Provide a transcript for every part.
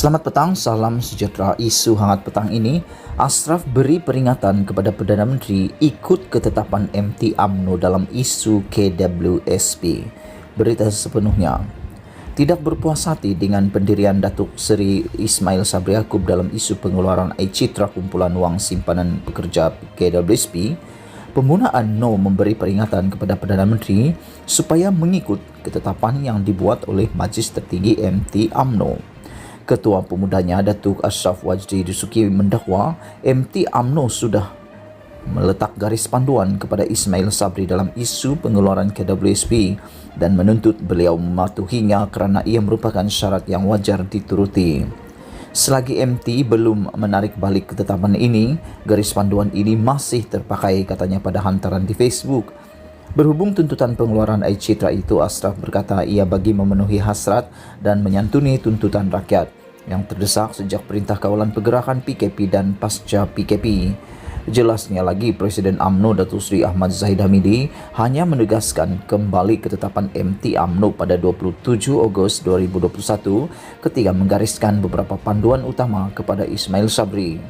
Selamat petang, salam sejahtera. Isu hangat petang ini, Ashraf beri peringatan kepada Perdana Menteri ikut ketetapan MT UMNO dalam isu KWSP. Berita sepenuhnya. Tidak berpuas hati dengan pendirian Datuk Seri Ismail Sabri Yaakob dalam isu pengeluaran e-Citra kumpulan wang simpanan pekerja KWSP, penggunaan No memberi peringatan kepada Perdana Menteri supaya mengikut ketetapan yang dibuat oleh Majlis Tertinggi MT UMNO. Ketua Pemudanya Datuk Ashraf Wajdi Dusuki mendakwa MT UMNO sudah meletak garis panduan kepada Ismail Sabri dalam isu pengeluaran KWSP dan menuntut beliau mematuhinya kerana ia merupakan syarat yang wajar dituruti. Selagi MT belum menarik balik ketetapan ini, garis panduan ini masih terpakai, katanya pada hantaran di Facebook. Berhubung tuntutan pengeluaran e-Citra itu, Ashraf berkata ia bagi memenuhi hasrat dan menyantuni tuntutan rakyat yang terdesak sejak Perintah Kawalan Pergerakan PKP dan pasca PKP. Jelasnya lagi, Presiden UMNO Datuk Seri Ahmad Zahid Hamidi hanya menegaskan kembali ketetapan MT UMNO pada 27 Ogos 2021 ketika menggariskan beberapa panduan utama kepada Ismail Sabri.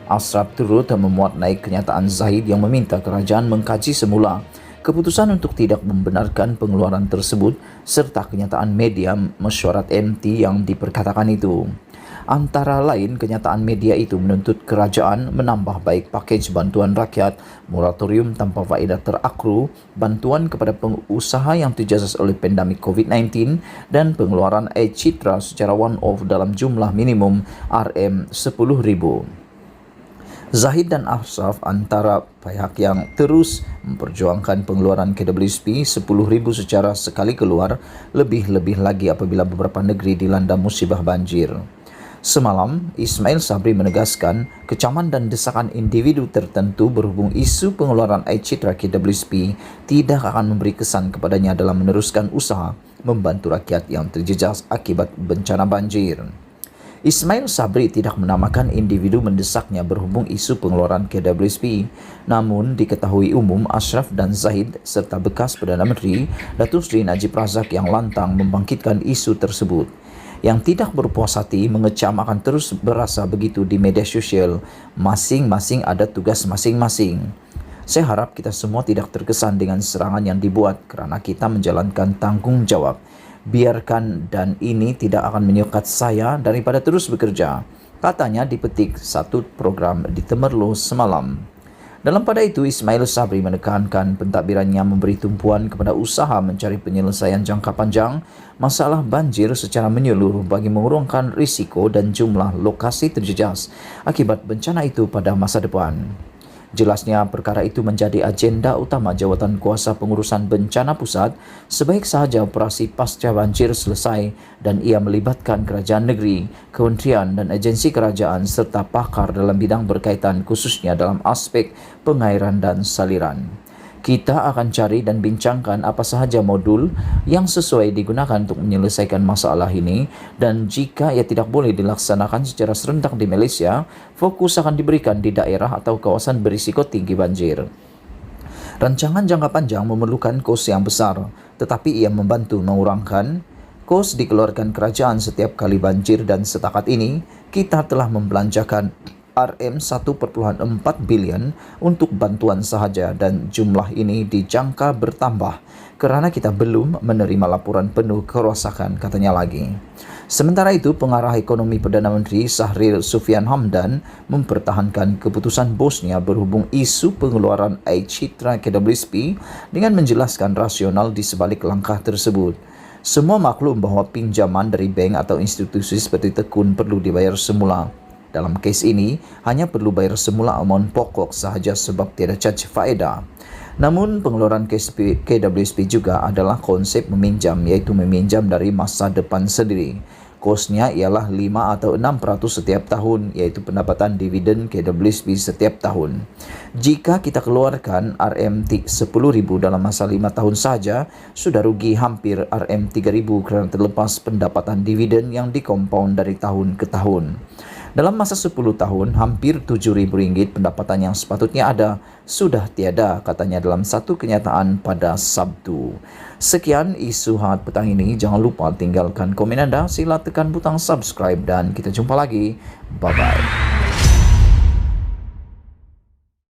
Ashraf turut memuat naik kenyataan Zahid yang meminta kerajaan mengkaji semula keputusan untuk tidak membenarkan pengeluaran tersebut serta kenyataan media mesyuarat MT yang diperkatakan itu. Antara lain, kenyataan media itu menuntut kerajaan menambah baik pakej bantuan rakyat, moratorium tanpa faedah terakru, bantuan kepada pengusaha yang terjejas oleh pandemik COVID-19 dan pengeluaran e-Citra secara one-off dalam jumlah minimum RM10,000. Zahid dan Ashraf antara pihak yang terus memperjuangkan pengeluaran KWSP 10,000 secara sekali keluar, lebih-lebih lagi apabila beberapa negeri dilanda musibah banjir. Semalam, Ismail Sabri menegaskan kecaman dan desakan individu tertentu berhubung isu pengeluaran e-Citra KWSP tidak akan memberi kesan kepadanya dalam meneruskan usaha membantu rakyat yang terjejas akibat bencana banjir. Ismail Sabri tidak menamakan individu mendesaknya berhubung isu pengeluaran KWSP. Namun diketahui umum, Ashraf dan Zahid serta bekas Perdana Menteri Datuk Seri Najib Razak yang lantang membangkitkan isu tersebut. Yang tidak berpuas hati mengecam akan terus berasa begitu di media sosial. Masing-masing ada tugas masing-masing. Saya harap kita semua tidak terkesan dengan serangan yang dibuat kerana kita menjalankan tanggungjawab. Biarkan dan ini tidak akan menyukat saya daripada terus bekerja, katanya dipetik satu program di Temerloh semalam. Dalam pada itu, Ismail Sabri menekankan pentadbirannya memberi tumpuan kepada usaha mencari penyelesaian jangka panjang masalah banjir secara menyeluruh bagi mengurangkan risiko dan jumlah lokasi terjejas akibat bencana itu pada masa depan. Jelasnya, perkara itu menjadi agenda utama Jawatan Kuasa Pengurusan Bencana Pusat sebaik sahaja operasi pasca banjir selesai dan ia melibatkan kerajaan negeri, kementerian dan agensi kerajaan serta pakar dalam bidang berkaitan khususnya dalam aspek pengairan dan saliran. Kita akan cari dan bincangkan apa sahaja modul yang sesuai digunakan untuk menyelesaikan masalah ini dan jika ia tidak boleh dilaksanakan secara serentak di Malaysia, fokus akan diberikan di daerah atau kawasan berisiko tinggi banjir. Rancangan jangka panjang memerlukan kos yang besar, tetapi ia membantu mengurangkan kos dikeluarkan kerajaan setiap kali banjir dan setakat ini kita telah membelanjakan RM1.4 bilion untuk bantuan sahaja dan jumlah ini dijangka bertambah kerana kita belum menerima laporan penuh kerosakan, katanya lagi. Sementara itu, Pengarah Ekonomi Perdana Menteri Shahril Sufyan Hamdan mempertahankan keputusan bosnya berhubung isu pengeluaran e-Citra KWSP dengan menjelaskan rasional di sebalik langkah tersebut. Semua maklum bahawa pinjaman dari bank atau institusi seperti tekun perlu dibayar semula. Dalam kes ini, hanya perlu bayar semula amaun pokok sahaja sebab tiada caj faedah. Namun, pengeluaran KWSP juga adalah konsep meminjam, iaitu meminjam dari masa depan sendiri. Kosnya ialah 5 atau 6% setiap tahun, iaitu pendapatan dividen KWSP setiap tahun. Jika kita keluarkan RM10,000 dalam masa 5 tahun saja, sudah rugi hampir RM3,000 kerana terlepas pendapatan dividen yang dikompaun dari tahun ke tahun. Dalam masa 10 tahun, hampir Rp7.000 pendapatan yang sepatutnya ada sudah tiada, katanya dalam satu kenyataan pada Sabtu. Sekian isu hangat petang ini. Jangan lupa tinggalkan komen Anda, sila tekan butang subscribe dan kita jumpa lagi. Bye-bye.